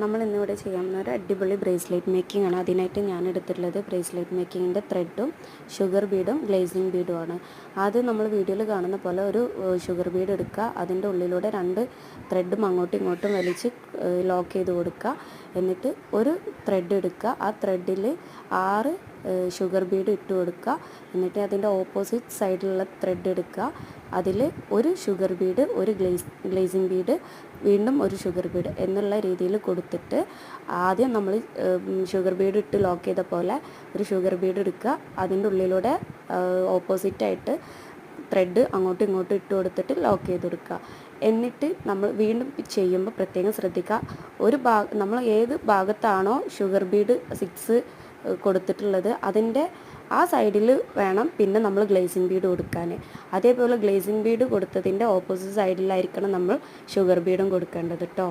നമ്മൾ ഇന്നിവിടെ ചെയ്യാവുന്ന ഒരു അടിപൊളി ബ്രേസ്ലെറ്റ് മേക്കിംഗ് ആണ്. അതിനായിട്ട് ഞാൻ എടുത്തിട്ടുള്ളത് ബ്രേസ്ലെറ്റ് മേക്കിങ്ങിൻ്റെ ത്രെഡും ഷുഗർ ബീഡും ഗ്ലേസിങ് ബീഡുമാണ്. ആദ്യം നമ്മൾ വീഡിയോയിൽ കാണുന്ന പോലെ ഒരു ഷുഗർ ബീഡ് എടുക്കുക, അതിൻ്റെ ഉള്ളിലൂടെ 2 ത്രെഡും അങ്ങോട്ടും ഇങ്ങോട്ടും വലിച്ച് ലോക്ക് ചെയ്ത് കൊടുക്കുക. എന്നിട്ട് ഒരു ത്രെഡ് എടുക്കുക, ആ ത്രെഡിൽ 6 ഷുഗർ ബീഡ് ഇട്ട് കൊടുക്കുക. എന്നിട്ട് അതിൻ്റെ ഓപ്പോസിറ്റ് സൈഡിലുള്ള ത്രെഡ് എടുക്കുക, അതിൽ ഒരു ഷുഗർ ബീഡ്, ഒരു ഗ്ലേസിങ് ബീഡ്, വീണ്ടും ഒരു ഷുഗർ ബീഡ് എന്നുള്ള രീതിയിൽ കൊടുത്തിട്ട് ആദ്യം നമ്മൾ ഷുഗർ ബീഡ് ഇട്ട് ലോക്ക് ചെയ്ത പോലെ ഒരു ഷുഗർ ബീഡ് എടുക്കുക, അതിൻ്റെ ഉള്ളിലൂടെ ഓപ്പോസിറ്റായിട്ട് ത്രെഡ് അങ്ങോട്ടും ഇങ്ങോട്ടും ഇട്ട് കൊടുത്തിട്ട് ലോക്ക് ചെയ്ത് കൊടുക്കുക. എന്നിട്ട് നമ്മൾ വീണ്ടും ചെയ്യുമ്പോൾ പ്രത്യേകം ശ്രദ്ധിക്കുക, നമ്മൾ ഏത് ഭാഗത്താണോ ഷുഗർ ബീഡ് 6 കൊടുത്തിട്ടുള്ളത് അതിൻ്റെ ആ സൈഡിൽ വേണം പിന്നെ നമ്മൾ ഗ്ലേസിങ് ബീഡ് കൊടുക്കാൻ. അതേപോലെ ഗ്ലേസിങ് ബീഡ് കൊടുത്തതിൻ്റെ ഓപ്പോസിറ്റ് സൈഡിലായിരിക്കണം നമ്മൾ ഷുഗർ ബീഡും കൊടുക്കേണ്ടത് കേട്ടോ.